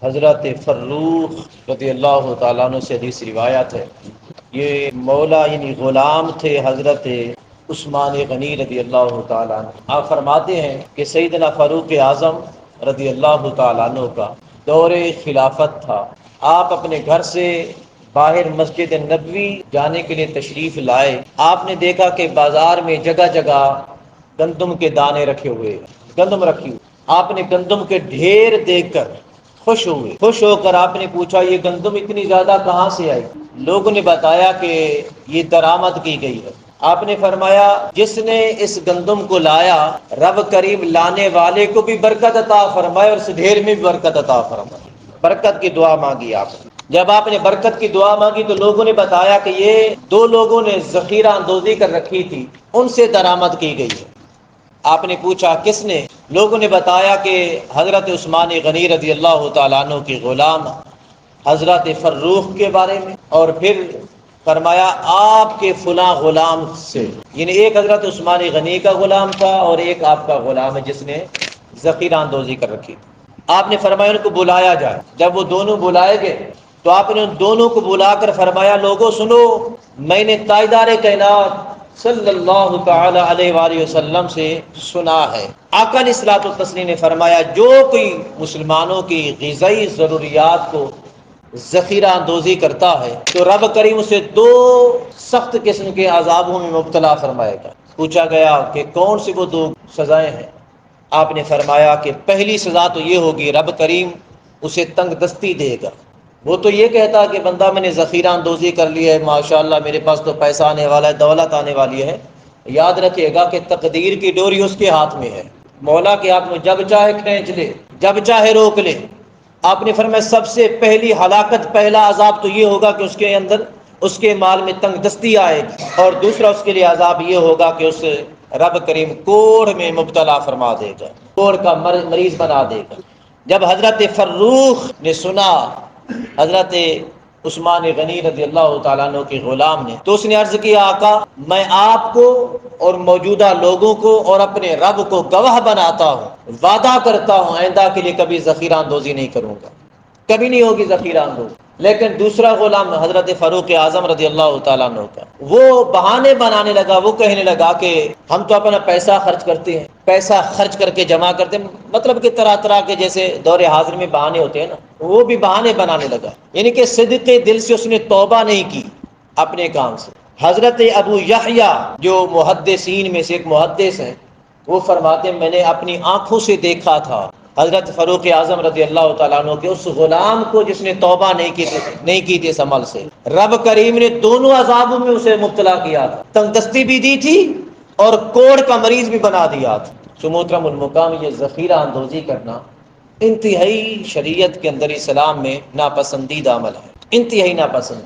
حضرت فروخ رضی اللہ تعالیٰ عنہ سے حدیث روایت ہے۔ یہ مولا یعنی غلام تھے حضرت عثمان غنی رضی اللہ تعالیٰ عنہ۔ آپ فرماتے ہیں کہ سیدنا فاروق اعظم رضی اللہ تعالیٰ عنہ کا دور خلافت تھا۔ آپ اپنے گھر سے باہر مسجد نبوی جانے کے لیے تشریف لائے۔ آپ نے دیکھا کہ بازار میں جگہ جگہ گندم کے دانے رکھے ہوئے، گندم رکھی ہوئی۔ آپ نے گندم کے ڈھیر دیکھ کر خوش ہوئے۔ خوش ہو کر آپ نے پوچھا یہ گندم اتنی زیادہ کہاں سے آئی؟ لوگوں نے بتایا کہ یہ درآمد کی گئی ہے۔ آپ نے فرمایا جس نے اس گندم کو لایا رب کریم لانے والے کو بھی برکت عطا فرمائے اور اس ڈھیر میں بھی برکت عطا فرمائے۔ برکت کی دعا مانگی آپ نے۔ جب آپ نے برکت کی دعا مانگی تو لوگوں نے بتایا کہ یہ دو لوگوں نے ذخیرہ اندوزی کر رکھی تھی، ان سے درآمد کی گئی ہے۔ آپ نے پوچھا کس نے؟ لوگوں نے بتایا کہ حضرت عثمان غنی رضی اللہ تعالیٰ عنہ کے غلام حضرت فروخ کے بارے میں، اور پھر فرمایا آپ کے فلاں غلام سے، یعنی ایک حضرت عثمان غنی کا غلام تھا اور ایک آپ کا غلام ہے جس نے ذخیرہ اندوزی کر رکھی تھی۔ آپ نے فرمایا ان کو بلایا جائے۔ جب وہ دونوں بلائے گئے تو آپ نے ان دونوں کو بلا کر فرمایا لوگوں سنو، میں نے تاجدار کائنات صلی اللہ تعالی علیہ وآلہ وسلم سے سنا ہے، آقا علیہ الصلوۃ والتسلیم نے فرمایا جو کوئی مسلمانوں کی غذائی ضروریات کو ذخیرہ اندوزی کرتا ہے تو رب کریم اسے دو سخت قسم کے عذابوں میں مبتلا فرمائے گا۔ پوچھا گیا کہ کون سی وہ دو سزائیں ہیں؟ آپ نے فرمایا کہ پہلی سزا تو یہ ہوگی رب کریم اسے تنگ دستی دے گا۔ وہ تو یہ کہتا کہ بندہ میں نے ذخیرہ اندوزی کر لی ہے، ماشاءاللہ میرے پاس تو پیسہ آنے والا ہے، دولت آنے والی ہے۔ یاد رکھے گا کہ تقدیر کی ڈوری اس کے ہاتھ میں ہے، مولا کے ہاتھ میں، جب چاہے کھینچ لے، جب چاہے روک لے۔ آپ نے فرمایا سب سے پہلی ہلاکت، پہلا عذاب تو یہ ہوگا کہ اس کے اندر، اس کے مال میں تنگ دستی آئے گی، اور دوسرا اس کے لیے عذاب یہ ہوگا کہ اس رب کریم کوڑ میں مبتلا فرما دے گا، کوڑ کا مریض بنا دے گا۔ جب حضرت فروخ نے سنا حضرت عثمان غنی رضی اللہ تعالیٰ عنہ کے غلام نے، تو اس نے عرض کیا آقا میں آپ کو اور موجودہ لوگوں کو اور اپنے رب کو گواہ بناتا ہوں، وعدہ کرتا ہوں آئندہ کے لیے کبھی ذخیرہ اندوزی نہیں کروں گا، کبھی نہیں ہوگی ذخیرہ اندوزی۔ لیکن دوسرا غلام حضرت فاروق اعظم رضی اللہ تعالیٰ عنہ کا، وہ بہانے بنانے لگا، وہ کہنے لگا کہ ہم تو اپنا پیسہ خرچ کرتے ہیں، پیسہ خرچ کر کے جمع کرتے ہیں، مطلب کہ طرح طرح کے جیسے دور حاضر میں بہانے ہوتے ہیں نا، وہ بھی بہانے بنانے لگا، یعنی کہ صدق دل سے اس نے توبہ نہیں کی اپنے کام سے۔ حضرت ابو یحییٰ جو محدثین میں سے ایک محدث ہیں، وہ فرماتے ہیں میں نے اپنی آنکھوں سے دیکھا تھا حضرت فاروق اعظم رضی اللہ تعالیٰ عنہ کے اس غلام کو جس نے توبہ نہیں کی تھی اس عمل سے، رب کریم نے دونوں عذابوں میں اسے مبتلا کیا تھا، تنگ دستی بھی دی تھی اور کوڑ کا مریض بھی بنا دیا تھا۔ سو محترم المقام، یہ ذخیرہ اندوزی کرنا انتہائی شریعت کے اندر اسلام میں ناپسندیدہ عمل ہے، انتہائی ناپسند۔